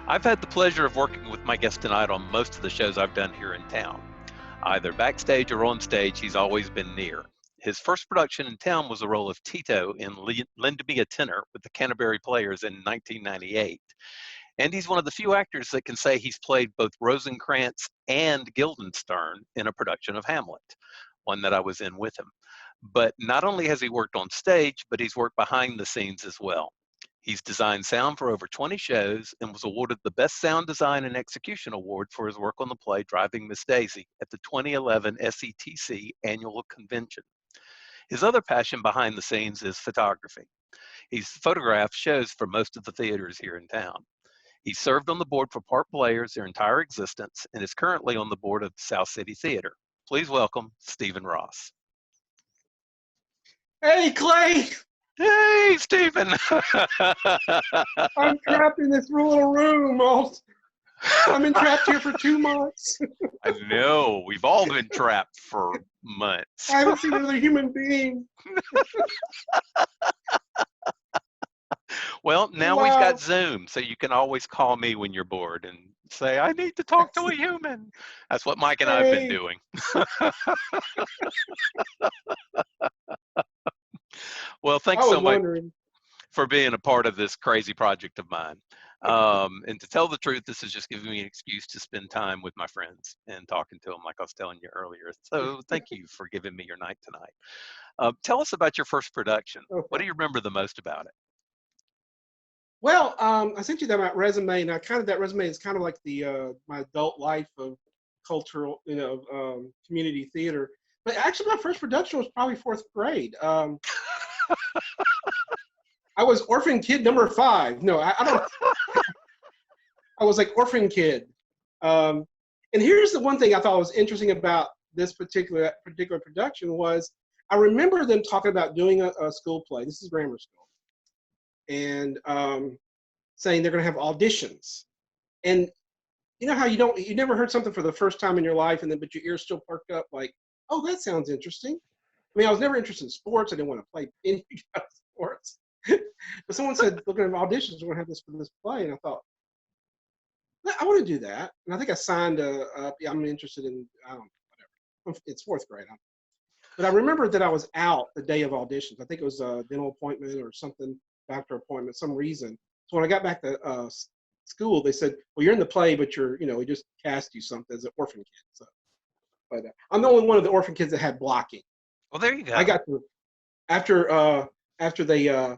I've had the pleasure of working with my guest tonight on most of the shows I've done here in town. Either backstage or on stage, he's always been near. His first production in town was the role of Tito in Lend Me a Tenor with the Canterbury Players in 1998. And he's one of the few actors that can say he's played both Rosencrantz and Guildenstern in a production of Hamlet, one that I was in with him. But not only has he worked on stage, but he's worked behind the scenes as well. He's designed sound for over 20 shows and was awarded the Best Sound Design and Execution Award for his work on the play Driving Miss Daisy at the 2011 SETC Annual Convention. His other passion behind the scenes is photography. He's photographed shows for most of the theaters here in town. He served on the board for Park Players their entire existence and is currently on the board of the South City Theater. Please welcome Stephen Ross. Hey, Clay! Hey, Stephen! I'm trapped in this little room. I've been trapped here for 2 months. I know. We've all been trapped for months. I haven't seen another human being. Well, now Wow. we've got Zoom, so you can always call me when you're bored and say, I need to talk to a human. That's what Mike and I have been doing. Well, thanks so much for being a part of this crazy project of mine. And to tell the truth, this is just giving me an excuse to spend time with my friends and talking to them like I was telling you earlier. So thank you for giving me your night tonight. Tell us about your first production. Okay. What do you remember the most about it? Well, I sent you that resume, and that resume is kind of like the my adult life of cultural, community theater. But actually, my first production was probably 4th grade. I was orphan kid number 5. No, I don't. I was like orphan kid. And here's the one thing I thought was interesting about this particular production was I remember them talking about doing a school play. This is grammar school. And saying they're going to have auditions. And you know how you never heard something for the first time in your life, but your ears still perked up like, oh, that sounds interesting. I mean, I was never interested in sports. I didn't want to play any kind of sports. But someone said, look at auditions, we're going to have this for this play. And I thought, I want to do that. And I think I signed up. Yeah, I'm interested in, I don't know, whatever. It's 4th grade. But I remember that I was out the day of auditions. I think it was a dental appointment or something, doctor appointment, some reason. So when I got back to school, they said, well, you're in the play, but we just cast you something as an orphan kid. So, but I'm the only one of the orphan kids that had blocking. Well, there you go. I got to, after they,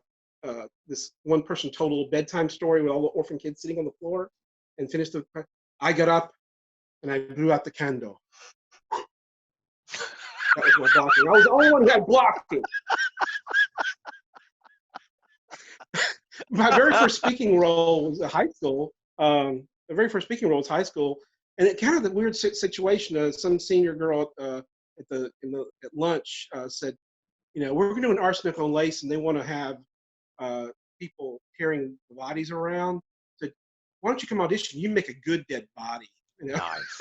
this one person told a little bedtime story with all the orphan kids sitting on the floor and finished I got up and I blew out the candle. That was my blocking. I was the only one who had blocking. My very first speaking role was high school. The very first speaking role was high school, and it kind of the weird situation. Some senior girl at lunch said, we're going to do an arsenic on lace, and they want to have people carrying bodies around. So why don't you come audition? You make a good dead body. Nice.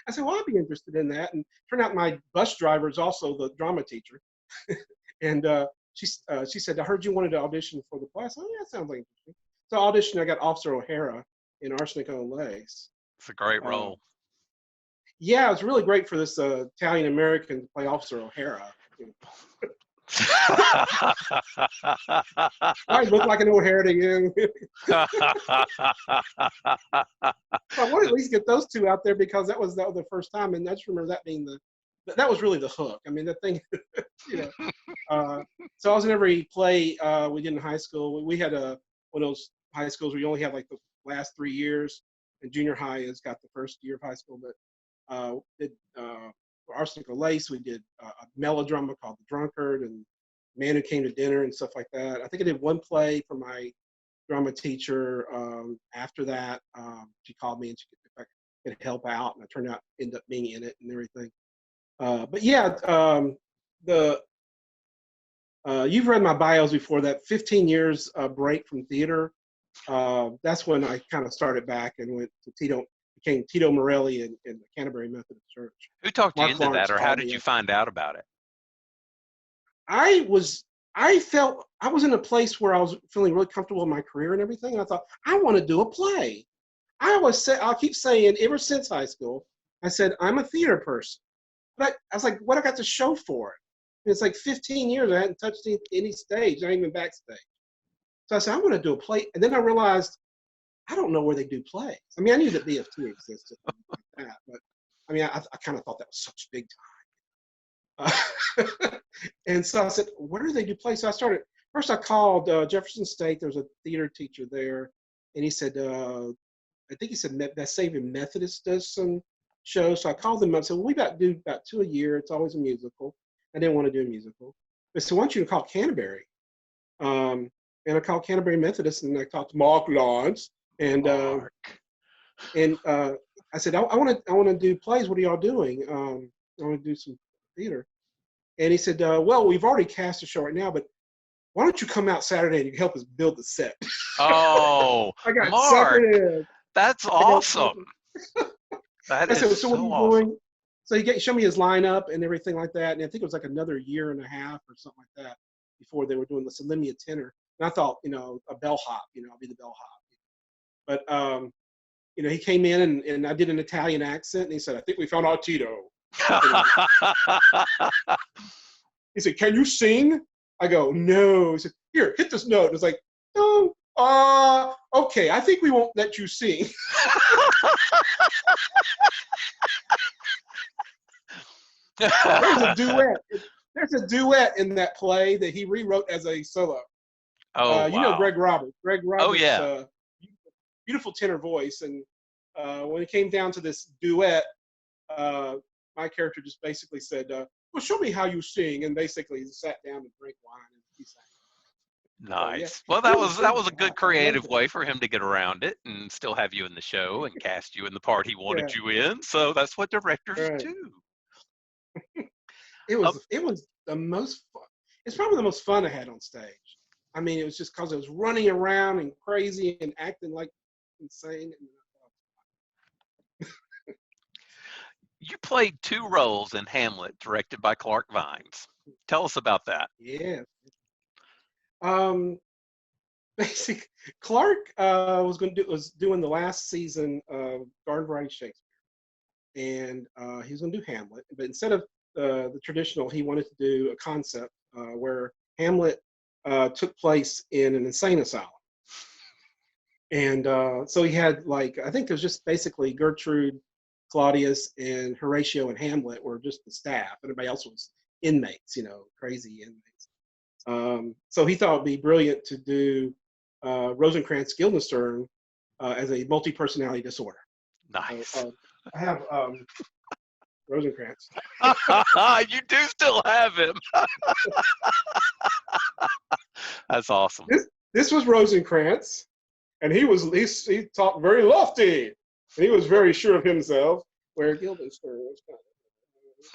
I said, well, I'd be interested in that. And turned out my bus driver is also the drama teacher, and she said, I heard you wanted to audition for the play. I said, oh, yeah, that sounds like interesting. So I auditioned. I got Officer O'Hara in Arsenic on Lace. It's a great role. Yeah, it was really great for this Italian American to play Officer O'Hara. I look like an O'Hara to you. I want to at least get those two out there because that was the first time, and I just remember that being that was really the hook. I mean, the thing, so I was in every play we did in high school. We had one of those high schools where you only have like the last 3 years, and junior high has got the first year of high school. But did for Arsenic or Lace, we did a melodrama called The Drunkard and Man Who Came to Dinner and stuff like that. I think I did one play for my drama teacher. After that, she called me and she if I could help out, and I turned out ended up being in it and everything. But yeah, you've read my bios before. That 15 years break from theater. That's when I kind of started back and went to became Tito Morelli in the Canterbury Methodist Church. Who talked you Mark into Lawrence that, or how did you find out about it? I felt I was in a place where I was feeling really comfortable in my career and everything. And I thought, I want to do a play. I'll keep saying ever since high school, I said, I'm a theater person. But I was like, what I got to show for it? And it's like 15 years I hadn't touched any stage, not even backstage. So I said, I want to do a play. And then I realized, I don't know where they do plays. I mean, I knew that BFT existed like that, but I mean, I kind of thought that was such big time. And so I said, where do they do plays? So I started, first I called Jefferson State. There was a theater teacher there. And he said, I think he said that Saving Methodist does some shows. So I called them up and said, well, we do about 2 a year. It's always a musical. I didn't want to do a musical. But so I want you to call Canterbury. And I called Canterbury Methodist, and I talked to Mark Lawrence. And I said, I want to do plays. What are y'all doing? I want to do some theater. And he said, well, we've already cast a show right now, but why don't you come out Saturday and you help us build the set? Oh, I got Mark, suckered in. that's awesome. That I said, is so what are so you awesome. doing? So he showed me his lineup and everything like that. And I think it was like another year and a half or something like that before they were doing this. So lend me a tenor. And I thought, a bellhop, I'll be the bellhop. But, he came in and I did an Italian accent. And he said, I think we found our Tito. He said, can you sing? I go, no. He said, here, hit this note. And it's like, no, okay, I think we won't let you sing. There's a duet. There's a duet in that play that he rewrote as a solo. Oh, wow. Greg Roberts. Greg Roberts, Oh, yeah. beautiful tenor voice. And when it came down to this duet, my character just basically said, well, show me how you sing. And basically he sat down and drank wine and he sang. Nice. So, yeah. Well, that was a good creative way for him to get around it and still have you in the show and cast you in the part he wanted you in. So that's what directors Right. do. It was the most fun. It's probably the most fun I had on stage. I mean, it was just because I was running around and crazy and acting like insane. You played 2 roles in Hamlet, directed by Clark Vines. Tell us about that. Yeah. Basically, Clark was doing the last season of Garden Variety Shakespeare, and he was going to do Hamlet. But instead of the traditional, he wanted to do a concept where Hamlet took place in an insane asylum. And so he had I think there's just basically Gertrude, Claudius, and Horatio and Hamlet were just the staff. Everybody else was inmates, crazy inmates. So he thought it'd be brilliant to do Rosencrantz Guildenstern as a multi-personality disorder. Nice. So, I have Rosencrantz. You do still have him. That's awesome. This was Rosencrantz, and he talked very lofty, and he was very sure of himself. Where Guildenstern was kind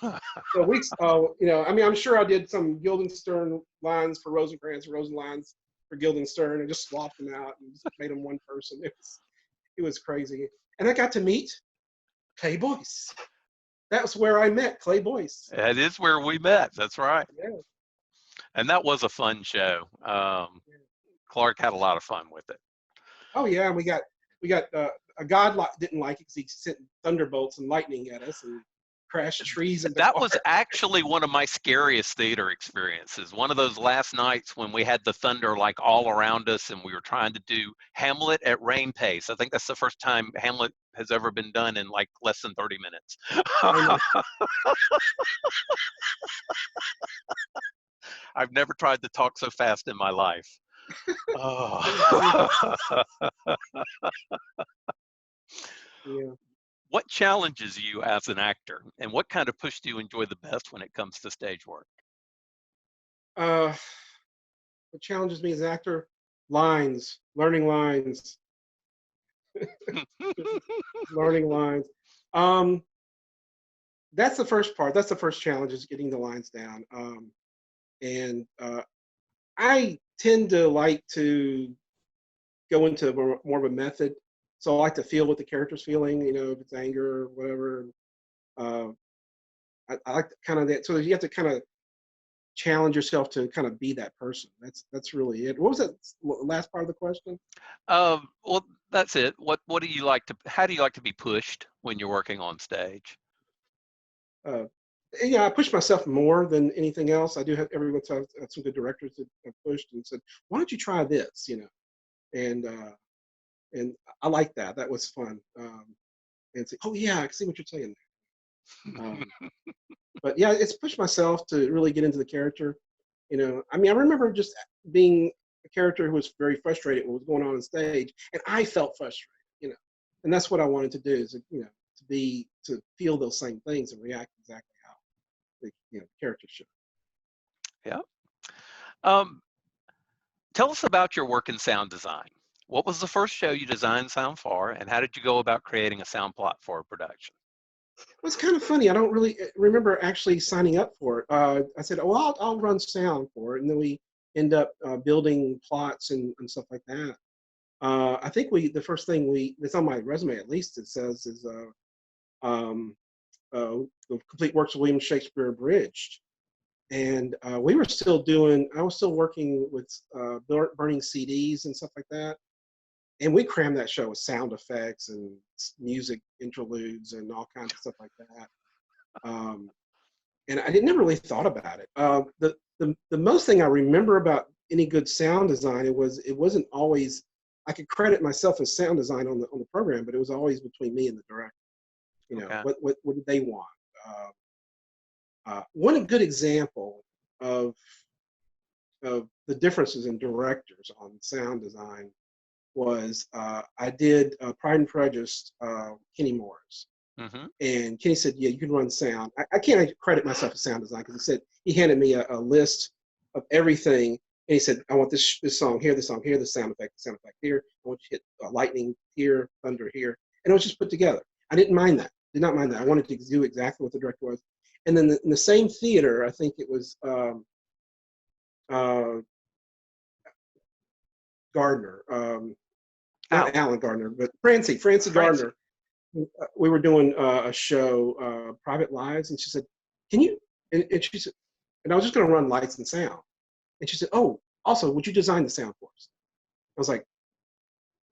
of. So I'm sure I did some Guildenstern lines for Rosencrantz, Rosen lines for Guildenstern, and just swapped them out and just made them one person. It was crazy, and I got to meet Clay Boyce. That was where I met Clay Boyce. That is where we met. That's right. Yeah. And that was a fun show. Clark had a lot of fun with it. Oh yeah, and we got a god didn't like it because he sent thunderbolts and lightning at us and crashed trees. That was actually one of my scariest theater experiences. One of those last nights when we had the thunder all around us and we were trying to do Hamlet at rain pace. I think that's the first time Hamlet has ever been done in less than 30 minutes. I've never tried to talk so fast in my life. Oh. Yeah. What challenges you as an actor, and what kind of push do you enjoy the best when it comes to stage work? What challenges me as an actor? Learning lines. Learning lines. That's the first part. That's the first challenge, is getting the lines down. And I tend to like to go into more of a method. So I like to feel what the character's feeling, if it's anger or whatever. I like kind of that. So you have to kind of challenge yourself to kind of be that person. That's really it. What was that last part of the question? Well, That's it. What do you like to? How do you like to be pushed when you're working on stage? Uh, yeah, I push myself more than anything else. I do have every once in a while I have some good directors that have pushed and said, "Why don't you try this?" You know, and and I like that. That was fun. And say, "Oh yeah, I can see what you're saying." Um, but yeah, it's pushed myself to really get into the character. You know, I mean, I remember just being a character who was very frustrated with what was going on stage, and I felt frustrated. You know, and that's what I wanted to do is, you know, to feel those same things and react exactly how the, you know, character should. Yeah. Um, Tell us about your work in sound design. What was the first show you designed sound for, and how did you go about creating a sound plot for a production? Well, it's kind of funny. I don't really remember actually signing up for it. I said, "Oh, I'll run sound for it," and then we end up building plots and stuff like that. I think the first thing that's on my resume at least it says is um, the complete works of William Shakespeare abridged, and we were still doing. I was still working with burning CDs and stuff like that, and we crammed that show with sound effects and music interludes and all kinds of stuff like that. Um, and I never really thought about it. The most thing I remember about any good sound design it wasn't always. I could credit myself as sound design on the program, but it was always between me and the director. You know, Okay. what did they want? One good example of the differences in directors on sound design was I did Pride and Prejudice, Kenny Morris. Mm-hmm. And Kenny said, "Yeah, you can run sound." I can't credit myself as sound design because he said he handed me a list of everything, and he said, "I want this song here, this song here, this sound effect here. I want you to hit lightning here, thunder here," and it was just put together. I didn't mind that. Did not mind that. I wanted to do exactly what the director was. And then in the same theater, I think it was uh, Gardner, not Alan. Alan Gardner, but Francie Francie. Gardner. We were doing a show, Private Lives, and she said, "Can you?" And she said, and I was just going to run lights and sound, and she said, "Oh, also, would you design the sound for us?" I was like,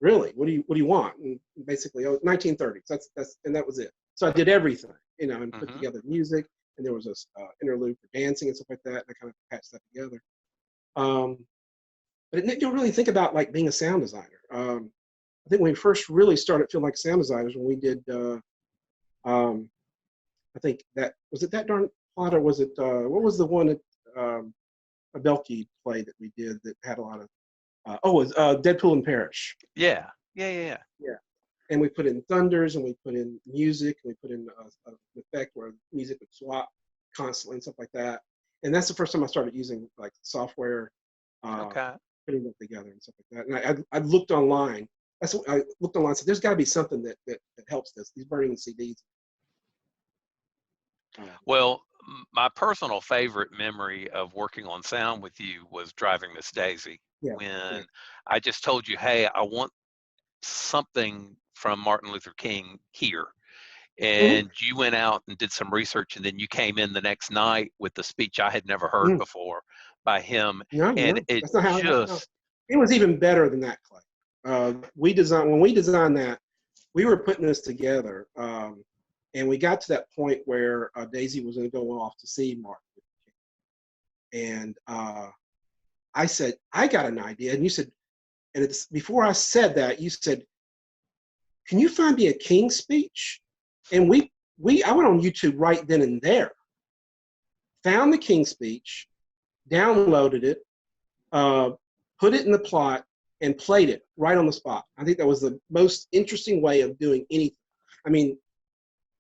"Really? What do you want?" And basically, oh, 1930s. And that was it. So I did everything, you know, and put Mm-hmm. together music, and there was a interlude for dancing and stuff like that, and I kind of patched that together. Um, but it made me really think about like being a sound designer. I think when we first really started feeling like sound designers when we did. Um, I think that was it. That darn plot, or was it? What was the one that a Belky play that we did that had a lot of? It was Deadpool and Parrish. Yeah. Yeah. Yeah. Yeah. Yeah, and we put in thunders, and we put in music, and we put in an effect where music would swap constantly and stuff like that. And that's the first time I started using like software, uh, Okay. putting them together and stuff like that. And I looked online. That's what I looked online. And said, "There's got to be something that helps this." These burning CDs. Well, my personal favorite memory of working on sound with you was driving Miss Daisy. Yeah, yeah. When I just told you, "Hey, I want something from Martin Luther King here." Mm-hmm. And you went out and did some research, and then you came in the next night with the speech I had never heard Mm. before by him. No, And no, it that's not how it happened. No. just, It was even better than that, Clay. When we designed that, we were putting this together, and we got to that point where Daisy was going to go off to see Martin Luther King. And I said, "I got an idea," and you said, and it's before I said that, you said, "Can you find me a King speech?" And I went on YouTube right then and there, found the King speech, downloaded it, uh, put it in the plot, and played it right on the spot. I think that was the most interesting way of doing anything. I mean,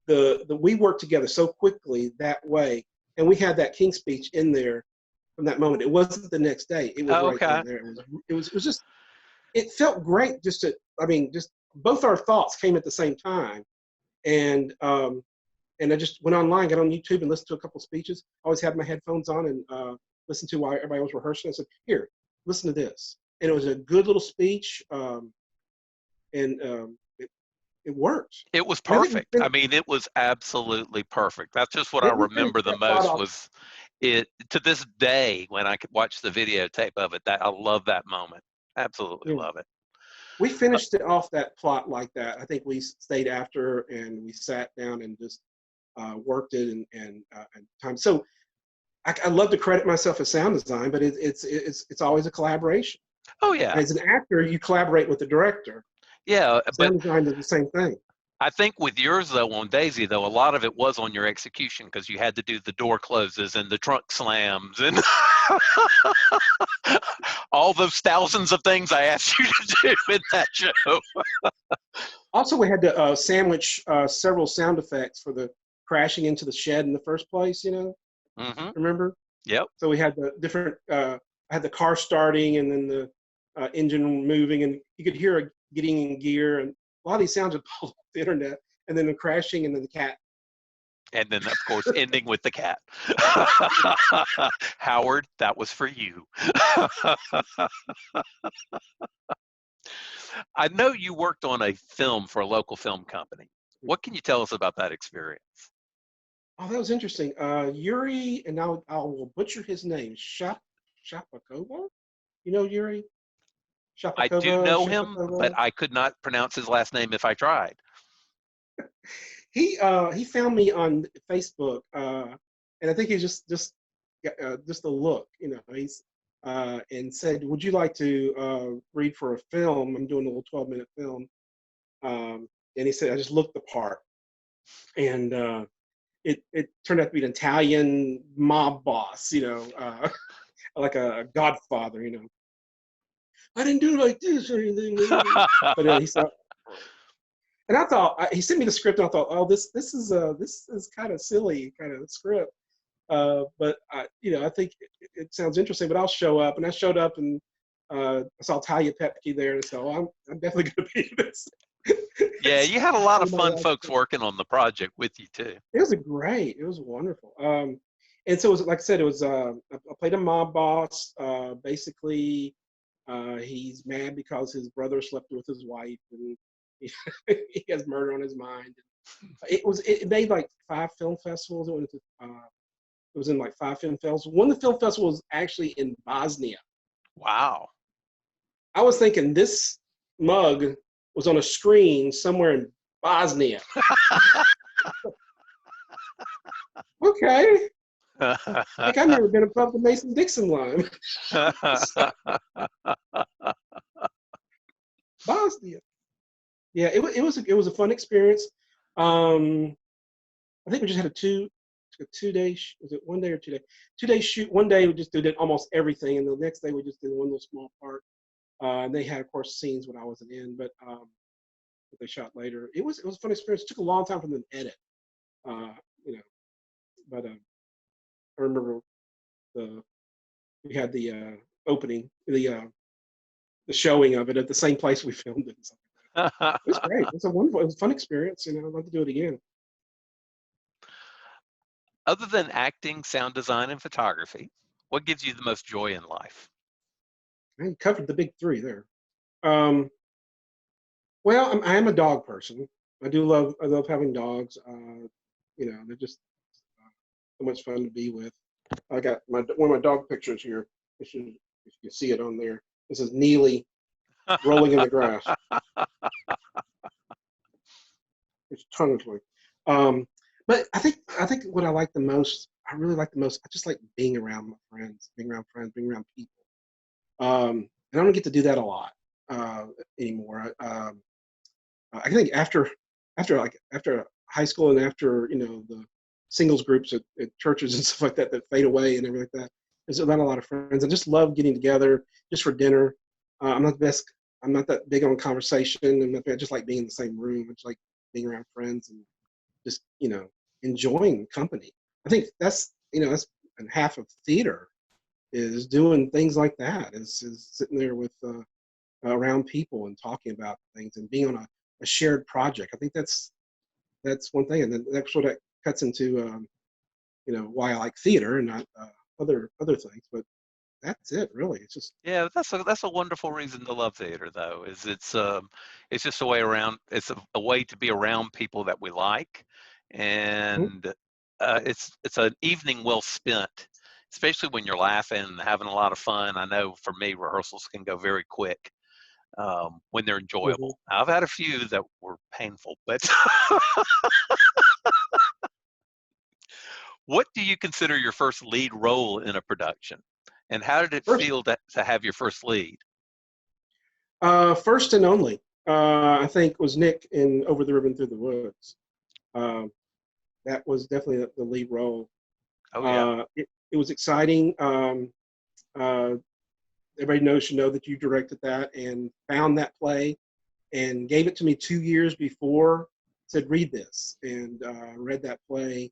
the we worked together so quickly that way, and we had that King speech in there from that moment. It wasn't the next day; it was oh, right then okay. and there. It was just it felt great just to. I mean, just both our thoughts came at the same time, and and I just went online, got on YouTube, and listened to a couple speeches. I always had my headphones on and listened to while everybody was rehearsing. I said, "Here, listen to this," and it was a good little speech, and it worked. It was And then perfect. I mean, it was absolutely perfect. That's just what I we finished remember the that plot most off. was it to this day when I could watch the videotape of it, that I love that moment. Absolutely Yeah, love it. We finished it off that plot like that. I think we stayed after and we sat down and just worked it and time. So I love to credit myself as sound design, but it's always a collaboration. Oh yeah, As an actor, you collaborate with the director. yeah. But Sound design does the same thing. I think with yours though on Daisy though, a lot of it was on your execution because you had to do the door closes and the trunk slams and all those thousands of things I asked you to do in that show. Also, we had to sandwich several sound effects for the crashing into the shed in the first place. Mm-hmm. Remember? Yep. So we had the different. I had the car starting and then the engine moving, and you could hear it getting in gear. And a lot of these sounds are pulled off the internet, and then the crashing, and then the cat. And then, of course, ending with the cat. Howard, that was for you. I know you worked on a film for a local film company. What can you tell us about that experience? Oh, that was interesting. Yuri, and now I will butcher his name. Shapakova. You know Yuri I do Shapakova. know him, but Shapakova. I could not pronounce his last name if I tried. He found me on Facebook, and I think he's just a look. He's and said, "Would you like to read for a film? I'm doing a little 12-minute film." And he said, "I just looked the part," and it turned out to be an Italian mob boss, like a Godfather. I didn't do it like this or anything, but he said, and I thought he sent me the script, and I thought, oh, this is kind of silly, kind of script. But I think it sounds interesting. But I'll show up, and I showed up, and I saw Talia Pepke there, and so I'm definitely going to be in this. Yeah, you had a lot of fun folks working on the project with you too. It was wonderful. And so it was, like I said, it was I played a mob boss. Basically, he's mad because his brother slept with his wife, and he, he has murder on his mind. It made like 5 film festivals. It was in like 5 film festivals. One of the film festivals was actually in Bosnia. Wow. I was thinking this mug was on a screen somewhere in Bosnia. Okay. Like I've never been above the Mason-Dixon line. Bosnia. Yeah, it was a fun experience. I think we just had a 2 day. Was it 1 day or 2 day? 2 day shoot. One day we just did almost everything, and the next day we just did one little small part. And they had, of course, scenes when I wasn't in, but that they shot later. It was a fun experience. It took a long time for them to edit. Uh, you know, but I remember we had the opening, the showing of it at the same place we filmed it. It was great. It was it was a fun experience. I'd love to do it again. Other than acting, sound design, and photography, what gives you the most joy in life? I covered the big 3 there. Well, I am a dog person. I love having dogs. They're just so much fun to be with. I got one of my dog pictures here. If you can see it on there, this is Neely rolling in the grass. It's totally. But I think what I like the most, I really like the most, I just like being around my friends, being around people. And I don't get to do that a lot anymore. I think after high school and after the singles groups at churches and stuff like that fade away and everything like that. There's not a lot of friends. I just love getting together just for dinner. I'm not the best. I'm not that big on conversation. I just like being in the same room. It's like being around friends and just enjoying company. I think that's half of theater is doing things like that. Is sitting there with around people and talking about things and being on a shared project. I think that's one thing, and then that's what it cuts into why I like theater and not other things. But that's it, really. It's just that's a wonderful reason to love theater, though. It's just a way around. It's a way to be around people that we like, and it's an evening well spent, especially when you're laughing and having a lot of fun. I know for me, rehearsals can go very quick. when they're Mhm. enjoyable. I've had a few that were painful, but what do you consider your first lead role in a production? And how did it First, feel to have your first lead? first and only, I think was Nick in Over the Ribbon Through the Woods. Um, that was definitely the lead role. Oh, yeah. It was exciting. Uh, Everybody knows you know that you directed that and found that play and gave it to me 2 years before. Said read this and read that play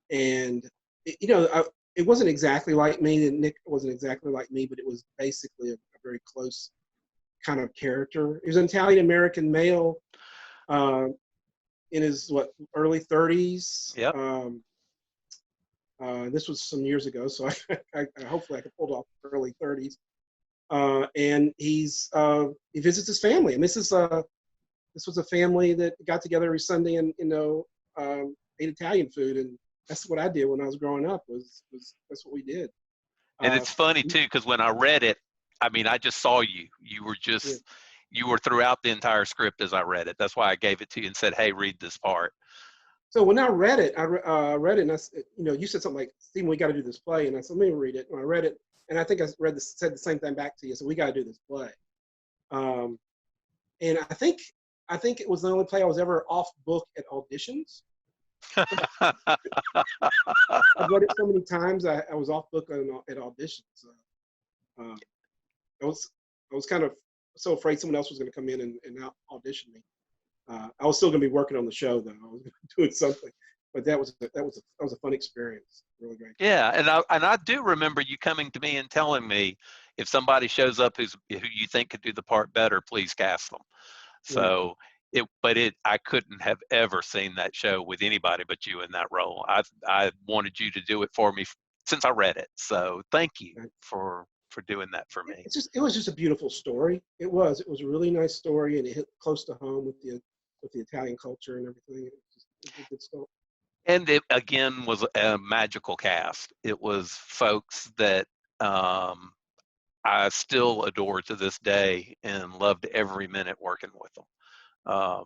and it wasn't exactly like me and Nick wasn't exactly like me, but it was basically a very close kind of character. He was an Italian American male uh, in his early 30s. Yep. This was some years ago, so hopefully I can pull it off early 30s. And he visits his family, and this was a family that got together every Sunday and ate Italian food, and that's what I did when I was growing up. Was that's what we did. And Uh, it's funny too, because when I read it, I mean, I just saw you. yeah. You were throughout the entire script as I read it. That's why I gave it to you and said, "Hey, read this part." So when I read it, read it, and you said something like, "Stephen, we got to do this play," and I said, "Let me read it." And I read it, and I think I said the same thing back to you. So we got to do this play. Um, and I think it was the only play I was ever off book at auditions. I've read it so many times. I was off book at auditions. Uh, I was kind of so afraid someone else was going to come in and audition me. I was still going to be working on the show though. I was doing something, but that was a fun experience. Really great. Yeah, and I do remember you coming to me and telling me if somebody shows up who you think could do the part better, please cast them. Yeah. So I couldn't have ever seen that show with anybody but you in that role. I wanted you to do it for me since I read it. So thank you for doing that for me. It was just a beautiful story. It was a really nice story, and it hit close to home with the Italian culture and everything. It was a good story. And it again was a magical cast. It was folks that um, I still adore to this day and loved every minute working with them. Um,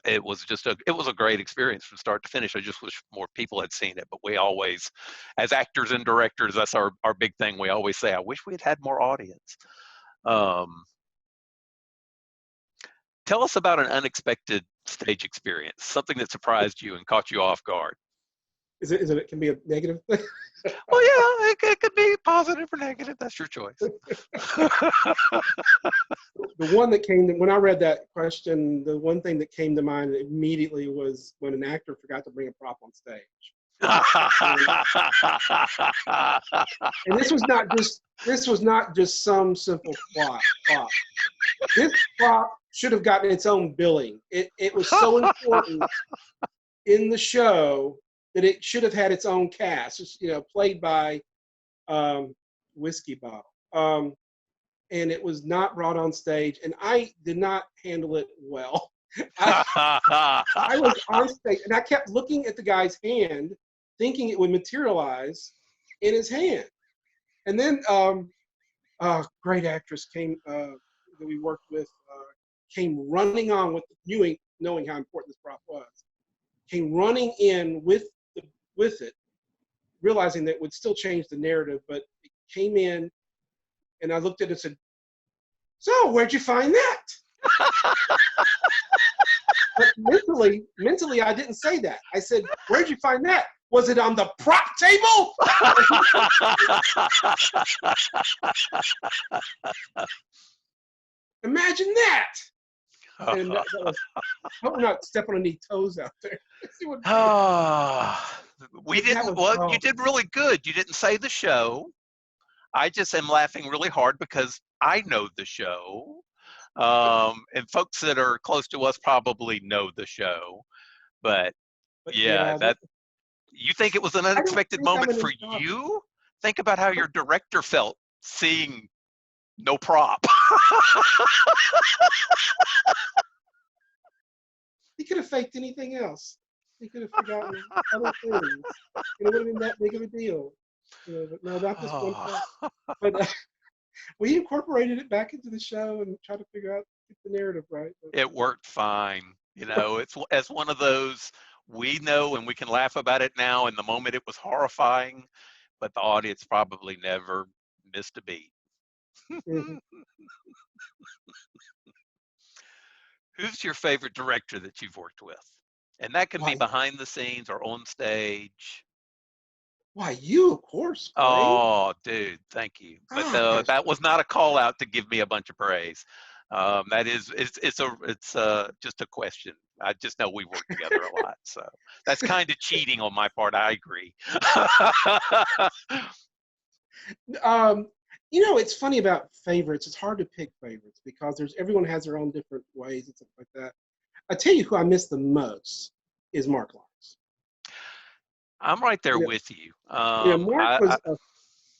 it was a great experience from start to finish. I just wish more people had seen it, but we always, as actors and directors, that's our big thing. We always say, I wish we had more audience. Um, Tell us about an unexpected stage experience, something that surprised you and caught you off guard. It can be a negative thing. Well, yeah, it could be positive or negative. That's your choice. The one that came when I read that question, the one thing that came to mind immediately was when an actor forgot to bring a prop on stage. And this was not just some simple prop. This prop should have gotten its own billing. It was so important in the show that it should have had its own cast. Played by Whiskey Bottle. And it was not brought on stage, and I did not handle it well. I was on stage, and I kept looking at the guy's hand, thinking it would materialize in his hand. And then a great actress that we worked with came running on knowing how important this prop was. Came running in with it, realizing that it would still change the narrative, but it came in, and I looked at it and said, "So, where'd you find that?" But mentally, I didn't say that. I said, "Where'd you find that? Was it on the prop table?" Imagine that. And that was, I hope we're not stepping on any toes out there. We didn't. Well, you did really good. You didn't say the show. I just am laughing really hard because I know the show. And folks that are close to us probably know the show. But yeah, you think it was an I don't unexpected think I'm moment an for improv. you? Think about how your director felt seeing no prop. He could have faked anything else. He could have forgotten other things, and it would have been that big of a deal. But no, not this one prop. But We incorporated it back into the show and tried to figure out get the narrative right. It worked fine. It's one of those, we know and we can laugh about it now. In the moment, it was horrifying, but the audience probably never missed a beat. Mm-hmm. Who's your favorite director that you've worked with? And that can be Why, behind the scenes or on stage. why you, of course, Clay. Oh, dude, thank you. But Gosh. that was not a call out to give me a bunch of praise. That is, it's just a question. I just know we work together a lot, so that's kind of cheating on my part. I agree. Um, it's funny about favorites. It's hard to pick favorites because everyone has their own different ways and stuff like that. I tell you who I miss the most is Mark Lawrence. I'm right there You know, with you. Mark was a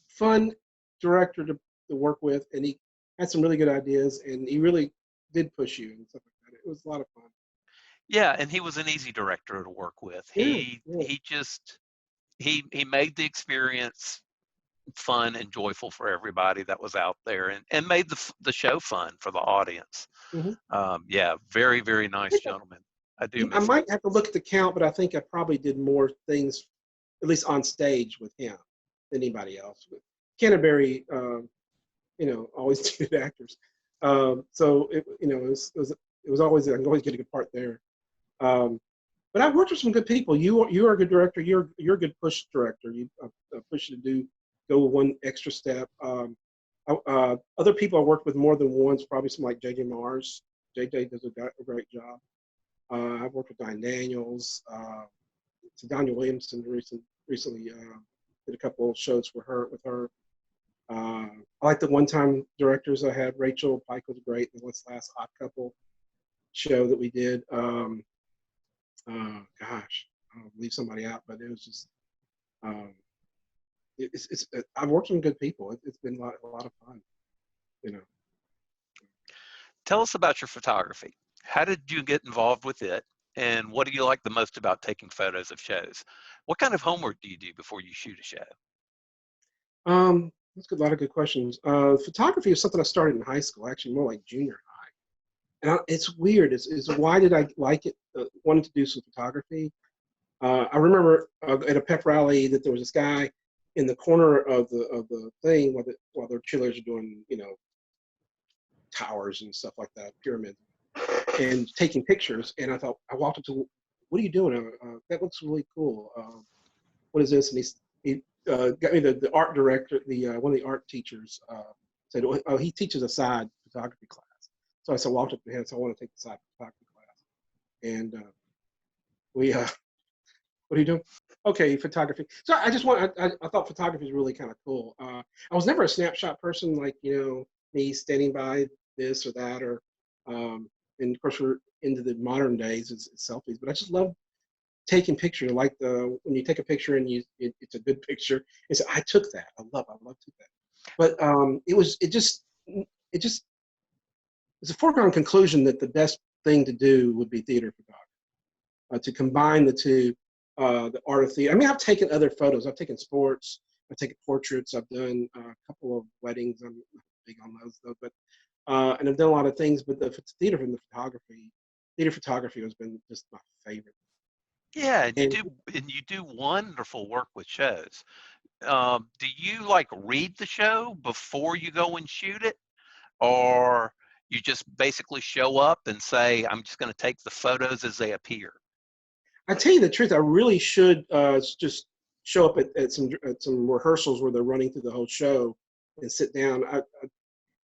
fun director to work with, and he had some really good ideas, and he really did push you and stuff like that. It was a lot of fun. Yeah, and he was an easy director to work with. Yeah, He yeah. he just he made the experience fun and joyful for everybody that was out there, and made the show fun for the audience. Mm-hmm. Yeah, very, very nice gentleman. I do I miss him. might have to look at the count, but I think I probably did more things, at least on stage, with him than anybody else. With Canterbury, always good actors. So it was always I can always get a good part there. Um, but I've worked with some good people. You are a good director. You're a good push director. You push you to go one extra step. Other people I worked with more than once, probably some like JJ Mars. JJ does a great job. I've worked with Diane Daniels. So Daniel Williamson recently did a couple of shows for her with her. I like the one-time directors I had. Rachel Pike was great. The last Odd Couple show that we did. Gosh, I'll leave somebody out, but it was just um, I've worked with some good people. It's been a lot of fun, you know. Tell us about your photography. How did you get involved with it? And what do you like the most about taking photos of shows? What kind of homework do you do before you shoot a show? That's a lot of good questions. Photography is something I started in high school, actually more like junior high. And it's weird. Is why did I like it? Wanted to do some photography. I remember at a pep rally that there was this guy in the corner of the thing while their cheerleaders are doing towers and stuff like that, pyramids, and taking pictures. And I walked up to, what are you doing? That looks really cool. What is this? And he got me the art director, one of the art teachers said, oh, he teaches a side photography class. So I walked up to him, so I want to take the side photography class. And what are you doing? Okay, photography. So I thought photography was really kind of cool. I was never a snapshot person, like, me standing by this or that, and of course we're into the modern days, it's selfies, but I just love taking pictures. Like when you take a picture and it's a good picture. And so I took that. I love took that. But it's a foregone conclusion that the best thing to do would be theater photography. To combine the two, the art of theater. I mean, I've taken other photos. I've taken sports. I've taken portraits. I've done a couple of weddings. I'm not big on those though, but and I've done a lot of things. But the theater and the theater photography has been just my favorite. Yeah, and And you do wonderful work with shows. Do you like read the show before you go and shoot it, or you just basically show up and say, "I'm just going to take the photos as they appear"? I tell you the truth, I really should just show up at some rehearsals where they're running through the whole show and sit down.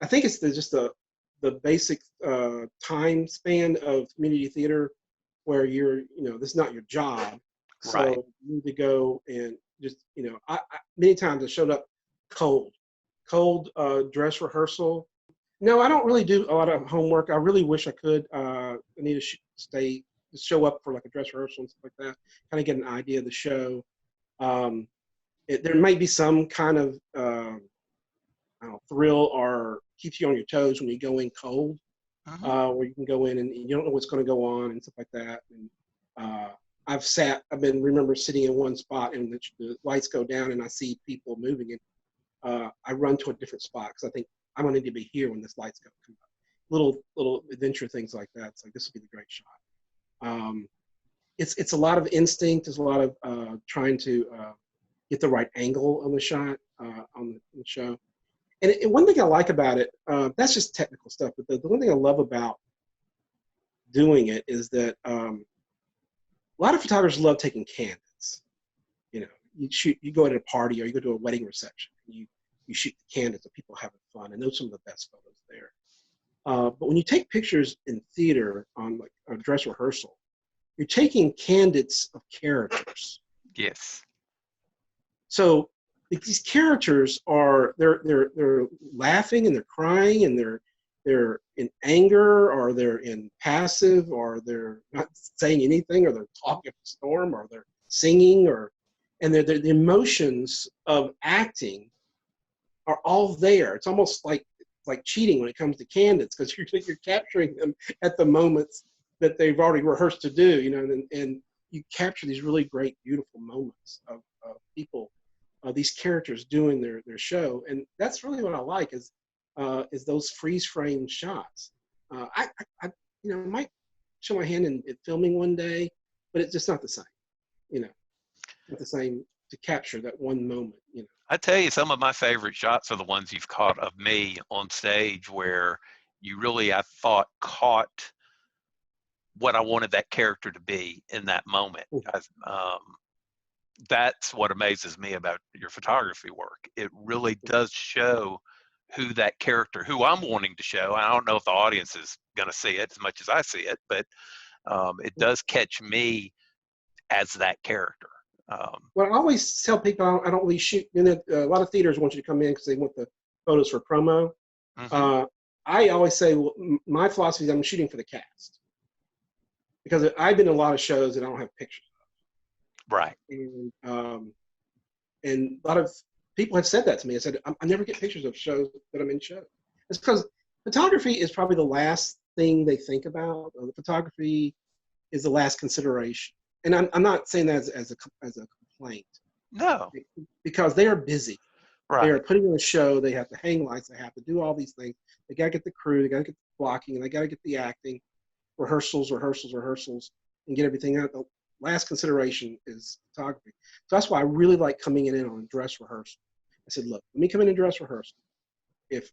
I think it's just the basic time span of community theater where this is not your job, Right. so you need to go and just many times I showed up cold dress rehearsal. No, I don't really do a lot of homework. I really wish I could. I need to show up for like a dress rehearsal and stuff like that, kind of get an idea of the show. Um, there might be some kind of I don't know, thrill or keeps you on your toes when you go in cold, Hmm. where you can go in and you don't know what's going to go on and stuff like that. And remember sitting in one spot and the lights go down and I see people moving, and I run to a different spot because I think I'm going to need to be here when this light's going to come up. Little adventure things like that. It's like, this would be the great shot. It's a lot of instinct. There's a lot of trying to get the right angle on the shot on the show. And one thing I like about it, that's just technical stuff, but the one thing I love about doing it is that a lot of photographers love taking candids. You know, you go to a party or you go to a wedding reception, you shoot the candids and people having fun, and those are some of the best photos there. But when you take pictures in theater on like a dress rehearsal, you're taking candids of characters. Yes. So these characters they're laughing and they're crying and they're in anger, or they're in passive, or they're not saying anything, or they're talking up a storm, or they're singing, and the emotions of acting are all there. It's almost like cheating when it comes to candids, because you're capturing them at the moments that they've already rehearsed to do, you know, and you capture these really great, beautiful moments of people, these characters doing their show, and that's really what I like is those freeze frame shots. I might show my hand in filming one day, but it's just not the same, you know, not the same to capture that one moment, you know. I tell you, some of my favorite shots are the ones you've caught of me on stage, where you really, I thought, caught what I wanted that character to be in that moment. That's what amazes me about your photography work. It really does show who that character, who I'm wanting to show. I don't know if the audience is going to see it as much as I see it, but it does catch me as that character. Well, I always tell people I don't really shoot. A lot of theaters want you to come in because they want the photos for promo. Mm-hmm. I always say, well, my philosophy is I'm shooting for the cast, because I've been in a lot of shows that I don't have pictures of. Right. And a lot of people have said that to me. I said, I never get pictures of shows that I'm in shows. It's because photography is probably the last thing they think about. The photography is the last consideration. And I'm not saying that as a complaint. No. Because they are busy. Right. They are putting on a show. They have to hang lights. They have to do all these things. They got to get the crew. They got to get the blocking. And they got to get the acting, rehearsals, and get everything out. The last consideration is photography. So that's why I really like coming in on a dress rehearsal. I said, look, let me come in and dress rehearsal. If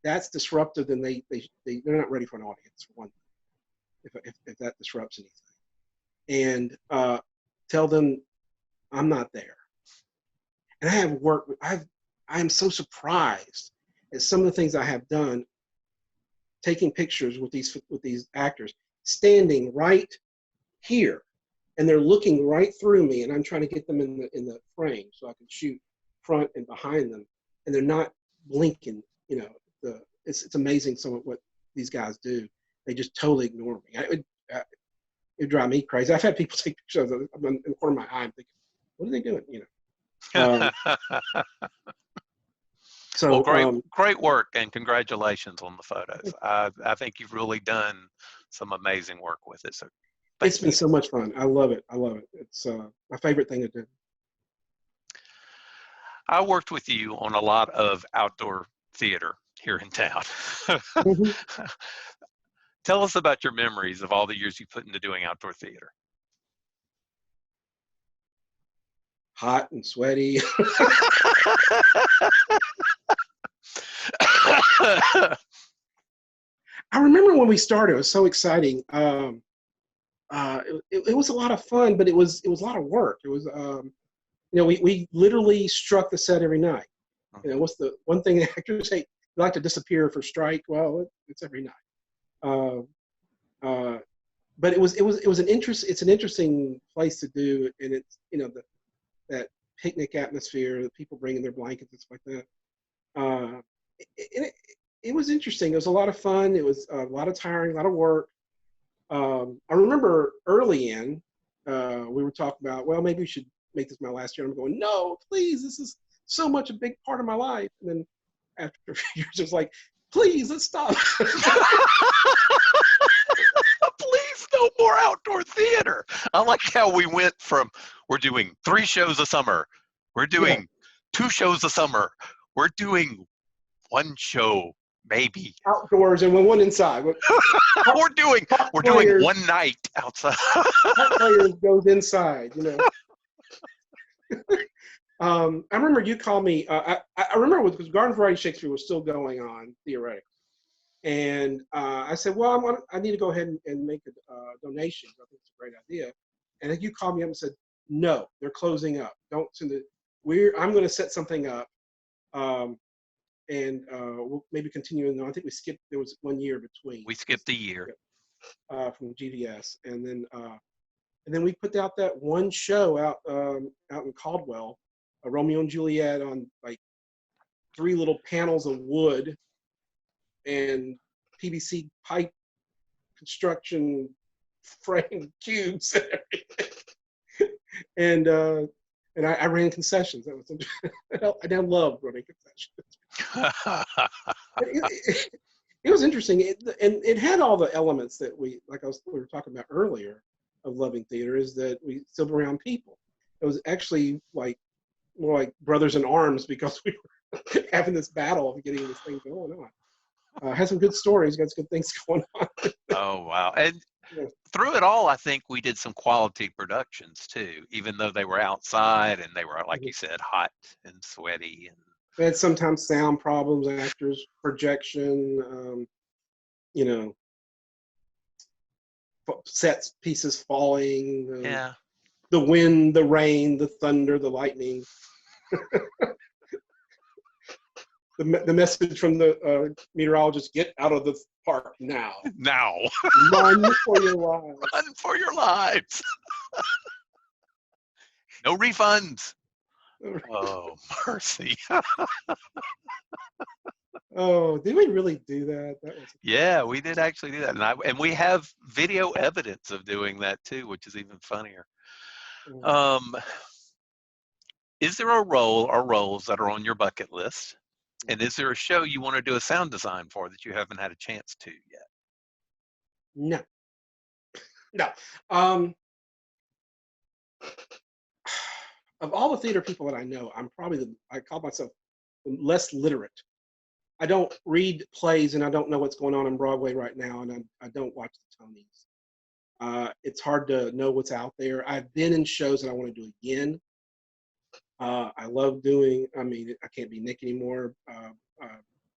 that's disruptive, then they're not ready for an audience, for one thing, if that disrupts anything. And tell them I'm not there. And I have worked. I am so surprised at some of the things I have done, taking pictures with these actors standing right here, and they're looking right through me, and I'm trying to get them in the frame so I can shoot front and behind them, and they're not blinking. You know, it's amazing some of what these guys do. They just totally ignore me. It drive me crazy. I've had people take pictures of I'm in the corner of my eye. I'm thinking, what are they doing? You know. So well, great work, and congratulations on the photos. I think you've really done some amazing work with it. So it's been so much fun. I love it. It's my favorite thing to do. I worked with you on a lot of outdoor theater here in town. Mm-hmm. Tell us about your memories of all the years you put into doing outdoor theater. Hot and sweaty. I remember when we started, it was so exciting. It was a lot of fun, but it was a lot of work. It was, we literally struck the set every night. You know, what's the one thing actors hate? They like to disappear for strike. Well, it's every night. But it's an interesting place to do, and it's, you know, that picnic atmosphere, the people bringing their blankets and stuff like that. It was interesting. It was a lot of fun. It was a lot of tiring, a lot of work. I remember early in, we were talking about, well, maybe we should make this my last year. I'm going, no, please, this is so much a big part of my life. And then after a few years, it's like, please, let's stop. Please, no more outdoor theater. I like how we went from, we're doing 3 shows a summer. We're doing 2 shows a summer. We're doing 1 show Maybe. outdoors and one inside. we're doing Players, one night outside. players goes inside. I remember you called me. I remember because Garden Variety Shakespeare was still going on theoretically, and I said, "Well, I need to go ahead and make a donation. I think it's a great idea." And then you called me up and said, "No, they're closing up. Don't send it. I'm going to set something up, um, and we'll maybe continue. And I think we skipped. There was 1 year between. We skipped a year From GVS, and then we put out that one show out in Caldwell, a Romeo and Juliet on like 3 little panels of wood and PVC pipe construction frame cubes and everything. And I ran concessions. That was I now love running concessions. It was interesting, and it had all the elements that we were talking about earlier of loving theater, is that we still around people. It was actually like more like brothers in arms because we were having this battle of getting this thing going on. Had some good stories, got some good things going on. Oh, wow. And Yeah. through it all, I think we did some quality productions too, even though they were outside and they were, like you said, hot and sweaty. And We had sometimes sound problems, actors, projection, you know, sets pieces falling, yeah. the wind, the rain, the thunder, the lightning. The message from the meteorologist: get out of the park now. Now. Run for your lives. Run for your lives. No refunds. Oh, mercy. Oh, did we really do that? That was Yeah, we did actually do that. And we have video evidence of doing that too, which is even funnier. Um, is there a role or roles that are on your bucket list? And is there a show you want to do a sound design for that you haven't had a chance to yet? no. No. Of all the theater people that I know, I call myself less literate. I don't read plays and I don't know what's going on Broadway right now, and I don't watch the Tonys. It's hard to know what's out there. I've been in shows that I want to do again. I love doing, I can't be Nick anymore. I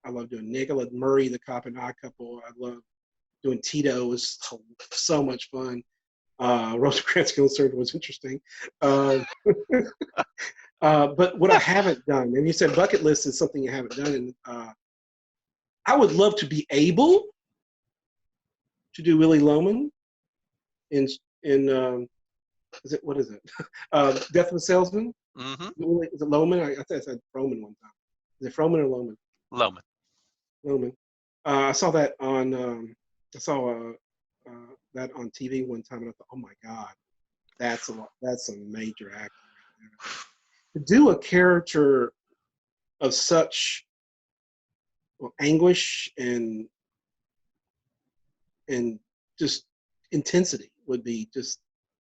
love doing Nick. I love Murray, the cop and I couple. I love doing Tito. It was so much fun. Rosencrantz Guildenstern was interesting. But what I haven't done, and you said bucket list is something you haven't done, and I would love to be able to do Willy Loman in what is it? Death of a Salesman. Mm-hmm. Is it Loman? I think I said Froman one time. Is it Froman or Loman? Loman. Loman. I saw that on that on TV one time, and I thought, oh my God, that's some major acting right there. To do a character of such anguish and just intensity would be just.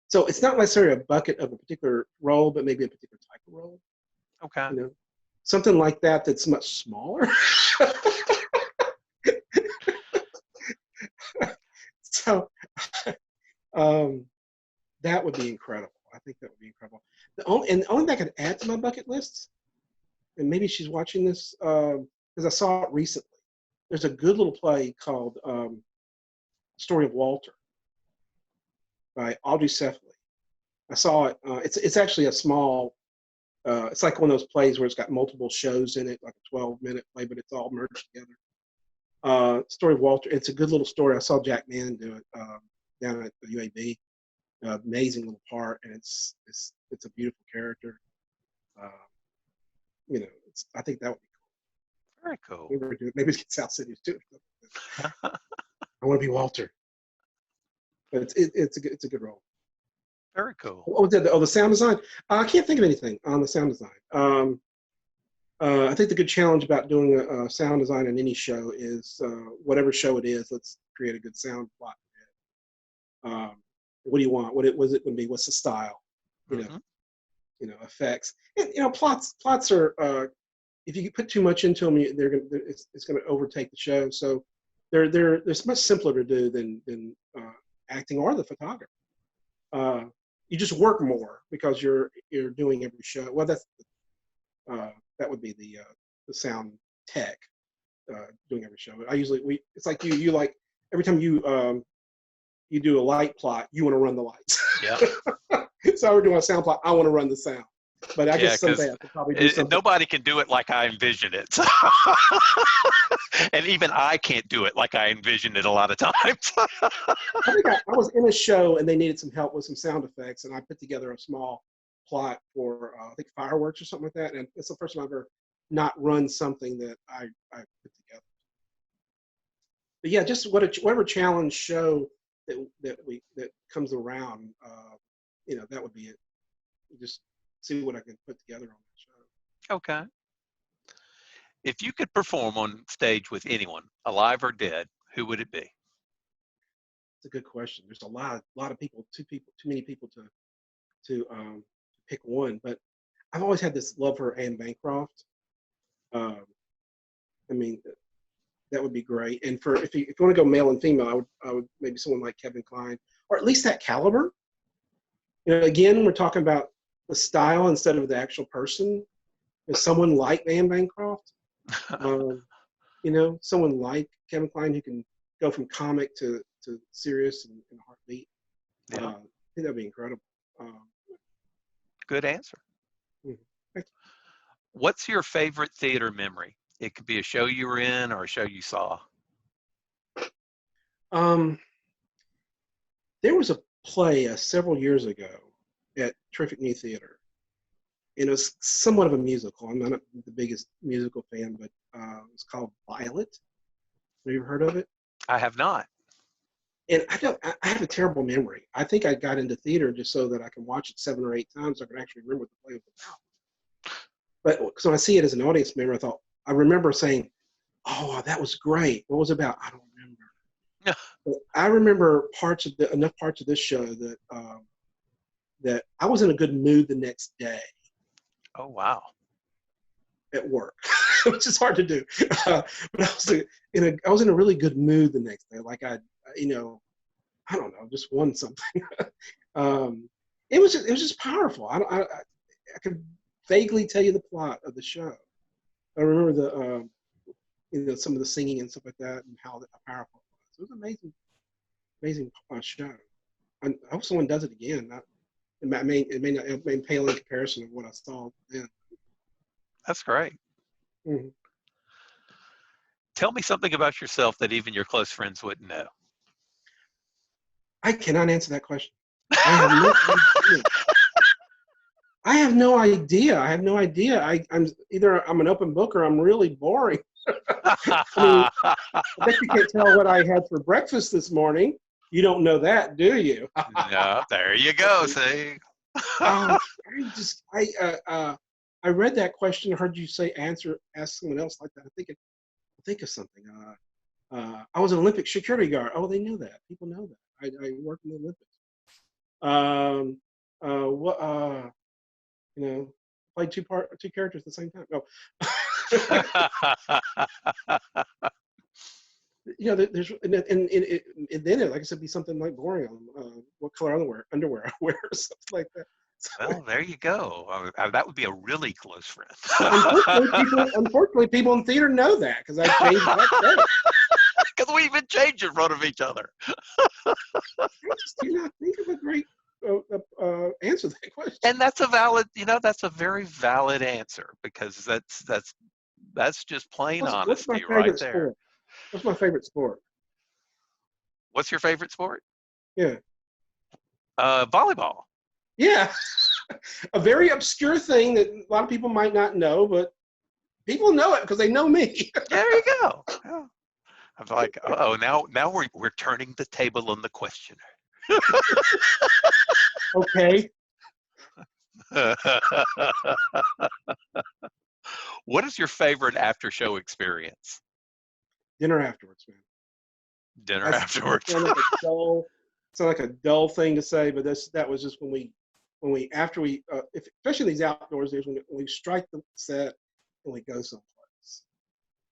So it's not necessarily a bucket of a particular role, but maybe a particular type of role. Okay. Something like that that's much smaller. So that would be incredible. I think that would be incredible. The only thing I could add to my bucket list, and maybe she's watching this because I saw it recently. There's a good little play called Story of Walter by Audrey Sefley. I saw it. It's actually a small. It's like one of those plays where it's got multiple shows in it, like a 12-minute play, but it's all merged together. Story of Walter. It's a good little story. I saw Jack Mann do it down at the UAB. Amazing little part, and it's a beautiful character. I think that would be cool. Very cool. Maybe it's South City too. I want to be Walter, but it's a good role. Very cool. What was that? The sound design. I can't think of anything on the sound design. I think the good challenge about doing a sound design in any show is whatever show it is, let's create a good sound plot. What do you want? What was it going to be? What's the style? Effects. And, plots are if you put too much into them, it's going to overtake the show. So it's much simpler to do than acting or the photography. You just work more because you're doing every show. Well, that would be the sound tech doing every show. It's like you like every time you do a light plot, you want to run the lights. Yeah. So we're doing a sound plot. I want to run the sound. But I guess someday I could probably do something. Nobody can do it like I envision it. And even I can't do it like I envision it a lot of times. I think I was in a show and they needed some help with some sound effects, and I put together a small plot for I think fireworks or something like that. And it's the first time I've ever not run something that I put together. But yeah, just whatever challenge show that comes around, that would be it. Just see what I can put together on that show. Okay. If you could perform on stage with anyone, alive or dead, who would it be? It's a good question. There's a lot of people, too many people to pick one. But I've always had this love for Anne Bancroft. I mean, that would be great. And if you want to go male and female, I would maybe someone like Kevin Kline, or at least that caliber. Again, we're talking about the style instead of the actual person. Is someone like Anne Bancroft? Someone like Kevin Kline who can go from comic to serious and heartbeat. Yeah. I think that'd be incredible. Good answer. Mm-hmm. What's your favorite theater memory? It could be a show you were in or a show you saw. There was a play several years ago at Terrific New Theater. And it was somewhat of a musical. I'm not the biggest musical fan, but it was called Violet. Have you ever heard of it? I have not. And I have a terrible memory. I think I got into theater just so that I can watch it 7 or 8 times so I can actually remember what the play was about. But so I see it as an audience member, I remember saying, "Oh, that was great. What was it about? I don't remember." But I remember enough parts of this show that I was in a good mood the next day. Oh, wow. At work, which is hard to do. But I was in a really good mood the next day. Like I don't know, just won something. It was just powerful. I could vaguely tell you the plot of the show. I remember some of the singing and stuff like that, and how powerful it was. It was an amazing show. I hope someone does it again. It may pale in comparison of what I saw then. That's great. Mm-hmm. Tell me something about yourself that even your close friends wouldn't know. I cannot answer that question. I have no idea. I have no idea. I'm an open book or I'm really boring. I bet you can't tell what I had for breakfast this morning. You don't know that, do you? No, there you go. See. I read that question. Heard you say ask someone else like that. I think of something. I was an Olympic security guard. Oh, they knew that. People know that. I worked in the Olympics. Played two characters at the same time. No. There's and then like I said, be something like boring. What color underwear I wear, or something like that. Well, there you go. That would be a really close friend. Unfortunately, people in theater know that because I changed that. Because we even changed in front of each other. I just do not think of a great answer to that question. And that's a very valid answer, because that's just plain honesty right there. Sport? What's my favorite sport? What's your favorite sport? Yeah. Volleyball. Yeah. A very obscure thing that a lot of people might not know, but people know it because they know me. There you go. Yeah. I'm like, now we're turning the table on the questioner. Okay. What is your favorite after show experience? Dinner afterwards, man. Dinner afterwards. It's not like a dull thing to say, but that was just when we especially these outdoors days when we strike the set and we go someplace.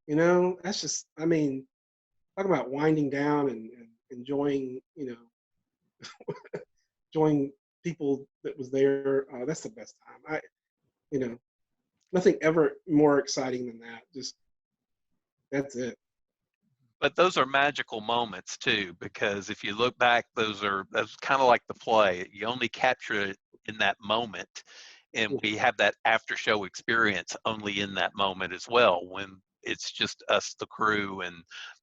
You know, that's just, I mean, talk about winding down and enjoying, you know, enjoying people that was there. That's the best time. You know, nothing ever more exciting than that. Just that's it. But those are magical moments too, because if you look back, that's kind of like the play. You only capture it in that moment, and we have that after show experience only in that moment as well, when it's just us, the crew, and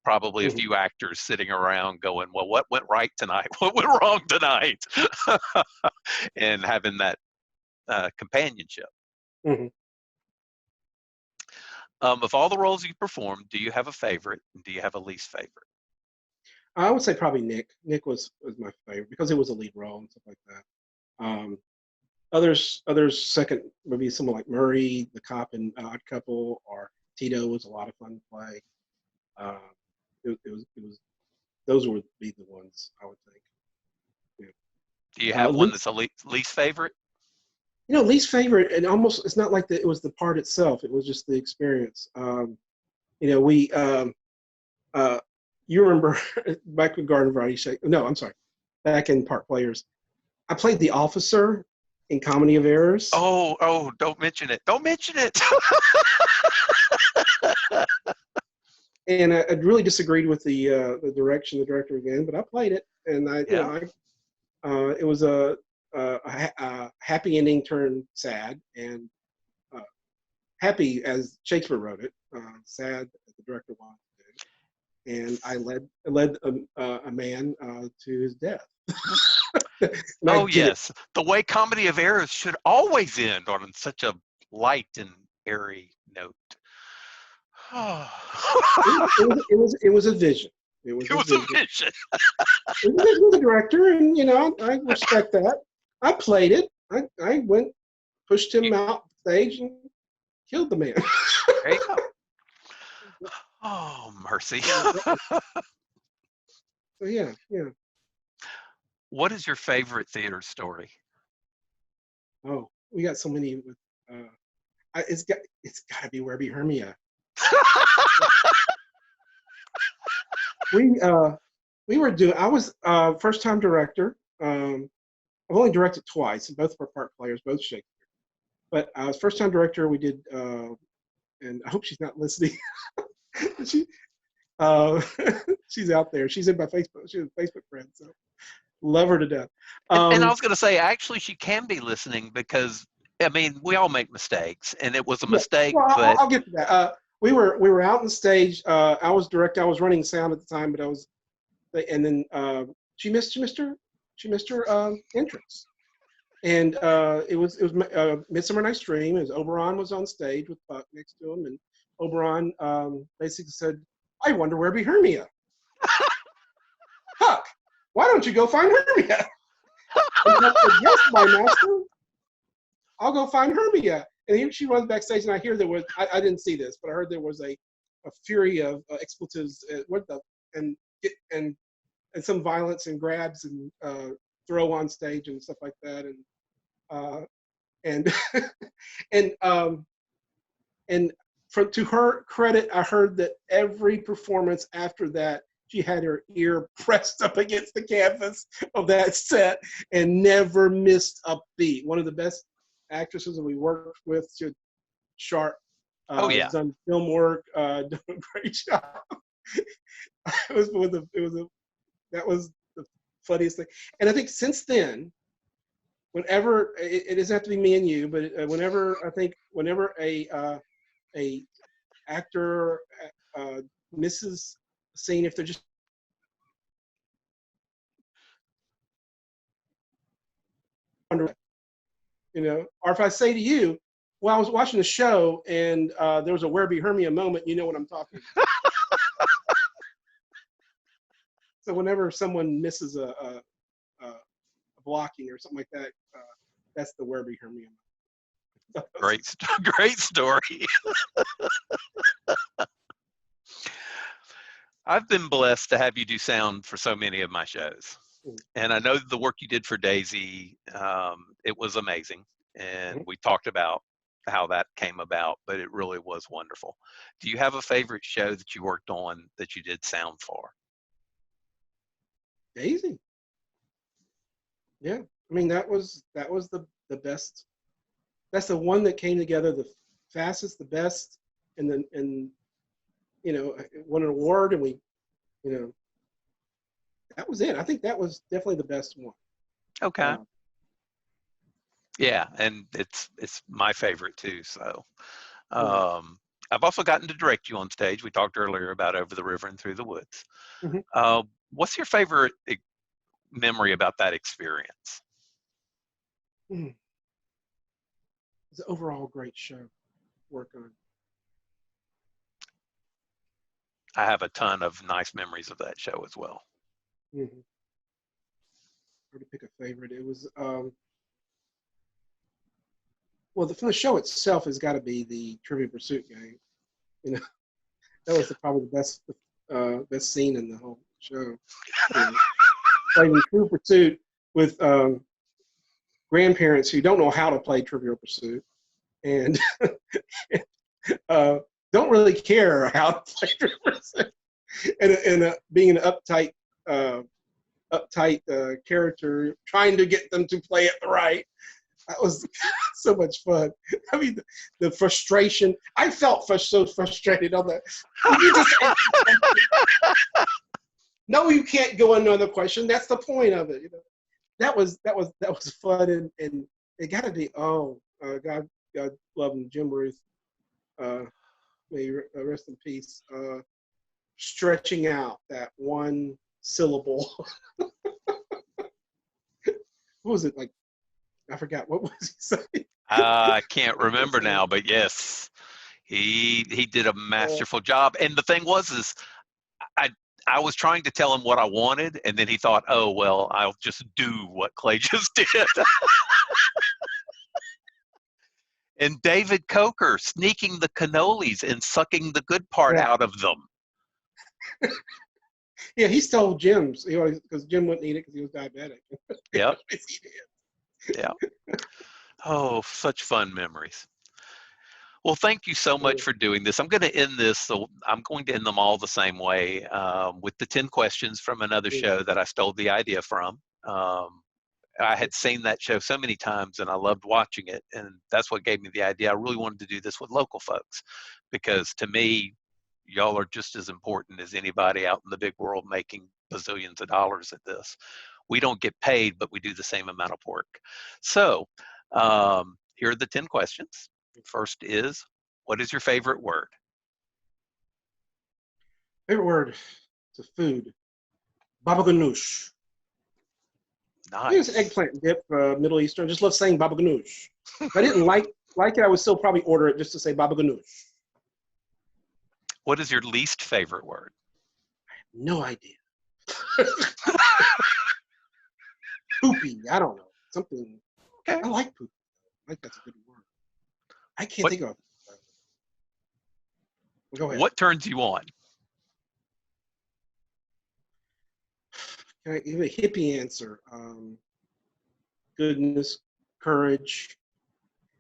probably a Mm-hmm. few actors sitting around going, well, what went right tonight? What went wrong tonight? And having that companionship. Mm-hmm. Of all the roles you performed, do you have a favorite? And do you have a least favorite? I would say probably Nick. Nick was my favorite because it was a lead role and stuff like that. Others second would be someone like Murray, the cop in Odd Couple, or Tito was a lot of fun to play. Uh, it was those would be the ones I would think. Do you Yeah. have one that's a least favorite? You know, least favorite, and almost it's not like it was the part itself. It was just the experience. You know, uh, you remember back with Garden Variety Shake? No, I'm sorry, back in Park Players, I played the officer in Comedy of Errors. Oh, don't mention it. Don't mention it. And I really disagreed with the director again, but I played it, and Yeah. it was a happy ending turned sad, and happy as Shakespeare wrote it, sad as the director wanted to do, and I led a man to his death. Oh, yes. The way Comedy of Errors should always end on such a light and airy note. It was a vision. It was It a was a vision. vision. It was a vision of the director, and you know I respect that. I played it. I went, pushed him out stage, and killed the man. There you go. Oh, mercy. So yeah. What is your favorite theater story? Oh, we got so many with. It's got to be Where Be Hermia. We were doing. I was first time director. I've only directed twice, and both were part players, both Shakespeare. But I was first time director. We did, and I hope she's not listening. she, uh, she's out there. She's in my Facebook. She's a Facebook friend, so love her to death. And I was going to say, actually, she can be listening because, I mean, we all make mistakes, and it was a Yeah. mistake, Well, but I'll get to that. We were out on stage. I was direct. I was running sound at the time, but and then she missed her entrance, and it was Midsummer Night's Dream. As Oberon was on stage with Puck next to him, and Oberon basically said, "I wonder where be Hermia." Puck, why don't you go find Hermia? And Puck said, "Yes, my master. I'll go find Hermia." And here she runs backstage, and I hear there was, I didn't see this, but I heard there was a fury of expletives, and and some violence and grabs and throw on stage and stuff like that. And and and to her credit, I heard that every performance after that, she had her ear pressed up against the canvas of that set and never missed a beat. One of the best actresses that we worked with, sharp, oh, yeah. has done film work, done a great job. That was the funniest thing. And I think since then, whenever it doesn't have to be me and you, but whenever a actor misses a scene, if they're just or if I say to you, well, I was watching the show and there was a Where Be Hermia moment, you know what I'm talking about. So whenever someone misses a blocking or something like that, that's the Where Be Hermia moment. Great story. I've been blessed to have you do sound for so many of my shows. And I know the work you did for Daisy, it was amazing. And we talked about how that came about, but it really was wonderful. Do you have a favorite show that you worked on that you did sound for? Daisy. Yeah, I mean that was the best. That's the one that came together the fastest, the best, and then and it won an award, and we you know that was it. I think that was definitely the best one. Okay. Uh, Yeah, and it's my favorite too. So mm, um, I've also gotten to direct you on stage. We talked earlier about Over the River and Through the Woods. mhm, What's your favorite memory about that experience? mm. It's an overall great show to work on. I have a ton of nice memories of that show as well. Mm-hmm. Hard to pick a favorite. It was well, from the show itself has got to be the Trivia Pursuit game. You know, that was probably the best scene in the whole show. You know, playing Trivia Pursuit with grandparents who don't know how to play Trivial Pursuit and uh, don't really care how to play Trivial Pursuit, and being an uh, uptight character, trying to get them to play it right. That was so much fun. I mean, the frustration. I felt so frustrated on that. You just no, you can't go another question. That's the point of it. That was fun, and it got to be God love him, Jim Ruth, uh, may he rest in peace. Stretching out that one syllable. What was it like? I forgot. What was he saying? I can't remember now, but yes, he did a masterful job. And the thing was, is I I was trying to tell him what I wanted, and then he thought, oh well, I'll just do what Clay just did. And David Coker sneaking the cannolis and sucking the good part Yeah, out of them. yeah. He stole Jim's. Because Jim wouldn't eat it because he was diabetic. Yep, yep. Oh, such fun memories. Well, thank you so much for doing this. I'm going to end this, so I'm going to end them all the same way with the 10 questions from another show that I stole the idea from. I had seen that show so many times and I loved watching it. And that's what gave me the idea. I really wanted to do this with local folks because to me, y'all are just as important as anybody out in the big world making bazillions of dollars at this. We don't get paid, but we do the same amount of work. So here are the 10 questions. First is, what is your favorite word? Favorite word to food. Baba ganoush. I think it's Nice. eggplant dip, Middle Eastern. I just love saying baba ganoush. If I didn't like it, I would still probably order it just to say baba ganoush. What is your least favorite word? No idea. Poopy. I don't know. Something. Okay. I like poopy. I like that's a good word. I can't What think of it. Go ahead. what turns you on? Can I give a hippie answer? Goodness, courage.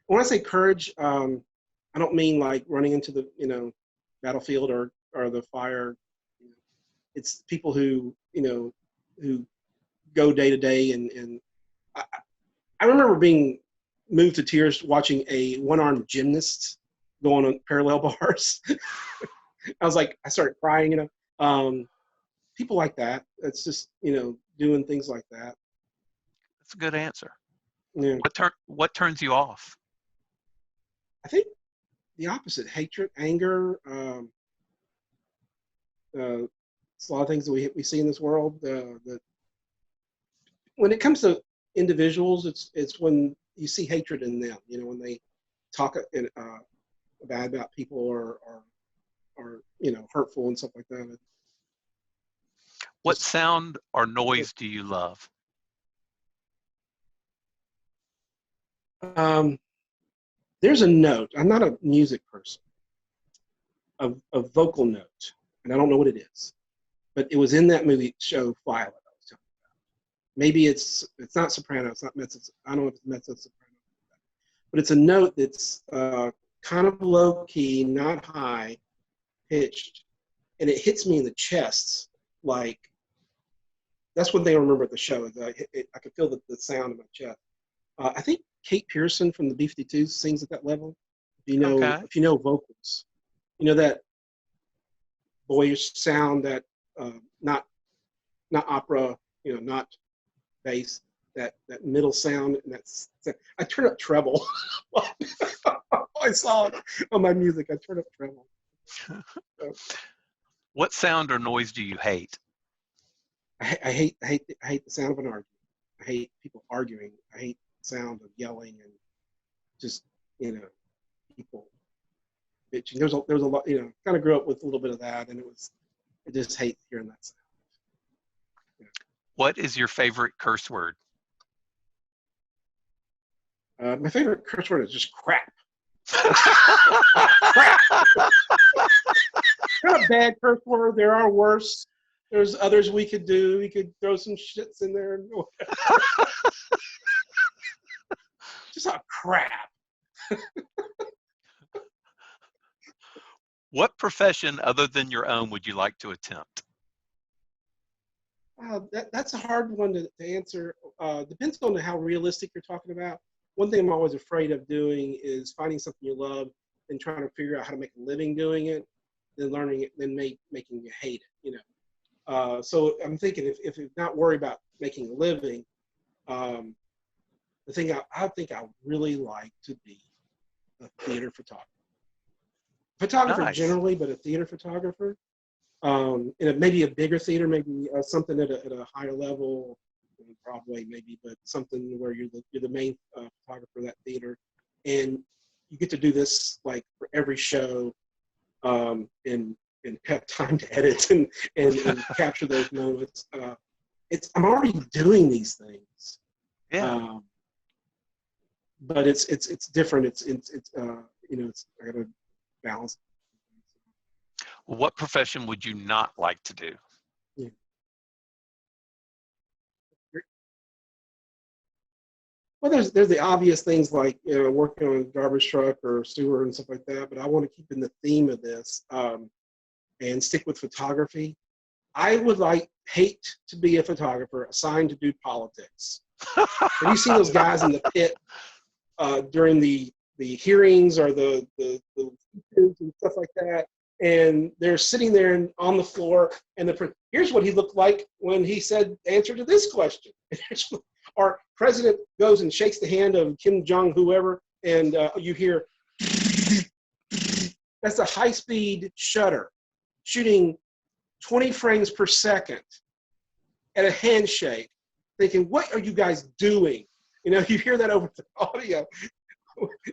When I say courage, I don't mean like running into the battlefield or the fire. It's people who go day to day, and I remember being moved to tears watching a one-armed gymnast going on parallel bars. I started crying. People like that. It's just doing things like that. That's a good answer. Yeah, What turns you off? I think the opposite: hatred, anger. It's a lot of things that we see in this world. That when it comes to individuals, it's when you see hatred in them. When they talk bad about people or hurtful and stuff like that. What Just sound or noise do you love? um, there's a note. I'm not a music person. A vocal note, and I don't know what it is, but it was in that movie show Violet. I was telling you about. Maybe it's not soprano. It's not mezzo. I don't know if it's mezzo soprano, but it's a note that's kind of low key, not high pitched, and it hits me in the chest. Like, that's one thing I remember at the show. Is I could feel the sound in my chest. I think Kate Pearson from the B-52s sings at that level. Okay. If you know vocals, you know that boyish sound that not opera, not bass, that middle sound, and I turn up treble. I saw it on my music. I turn up treble. So, What sound or noise do you hate? I hate the sound of an argument. I hate people arguing. I hate the sound of yelling and just people bitching. There's a lot. Kind of grew up with a little bit of that, and I just hate hearing that sound. Yeah. What is your favorite curse word? My favorite curse word is just crap. Crap. Not a bad curse word. There are worse. There's others we could do. We could throw some shits in there. Just a crap. What profession other than your own would you like to attempt? That's a hard one to answer. Depends on how realistic you're talking about. One thing I'm always afraid of doing is finding something you love and trying to figure out how to make a living doing it, then learning it, then making you hate it. So I'm thinking if you're not worried about making a living, the thing I think I really like to be a theater photographer. Photographer Nice. generally, but a theater photographer. Maybe a bigger theater, maybe something at a higher level, Broadway maybe, but something where you're the main photographer of that theater, and you get to do this like for every show, and have time to edit and capture those moments. I'm already doing these things. Yeah. But it's different. I got to balance. What profession would you not like to do? Yeah. Well, there's the obvious things like working on a garbage truck or sewer and stuff like that. But I want to keep in the theme of this and stick with photography. I would hate to be a photographer assigned to do politics. Have you seen those guys in the pit during the hearings or the and stuff like that? And they're sitting there on the floor, and here's what he looked like when he said answer to this question. Our president goes and shakes the hand of Kim Jong whoever, and you hear that's a high-speed shutter shooting 20 frames per second at a handshake, thinking, what are you guys doing? You hear that over the audio.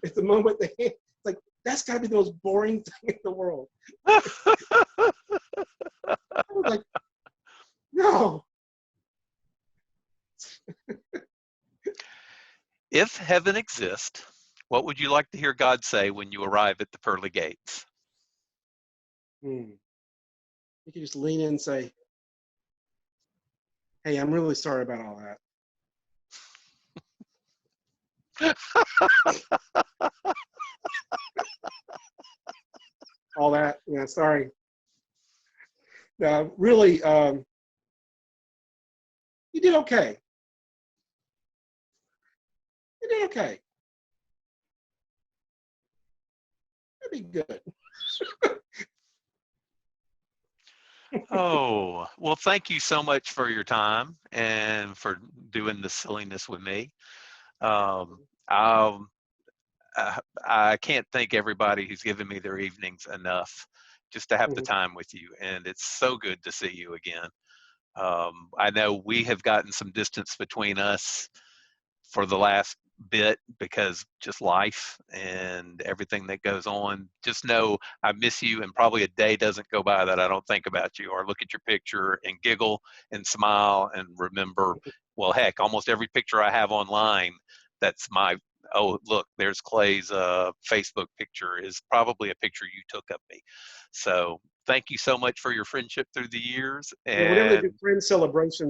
At the moment, it's like, that's got to be the most boring thing in the world. I was like, no. If heaven exists, what would you like to hear God say when you arrive at the pearly gates? You could just lean in and say, hey, I'm really sorry about all that. All that, sorry. Really, you did okay. You did okay. That'd be good. Oh, well, thank you so much for your time and for doing this silliness with me. I can't thank everybody who's given me their evenings enough just to have the time with you. And it's so good to see you again. I know we have gotten some distance between us for the last bit because just life and everything that goes on. Just know I miss you, and probably a day doesn't go by that I don't think about you or look at your picture and giggle and smile and remember, well, heck, almost every picture I have online that's my, oh, look, there's Clay's Facebook picture is probably a picture you took of me. So thank you so much for your friendship through the years. Whenever they And do friend celebration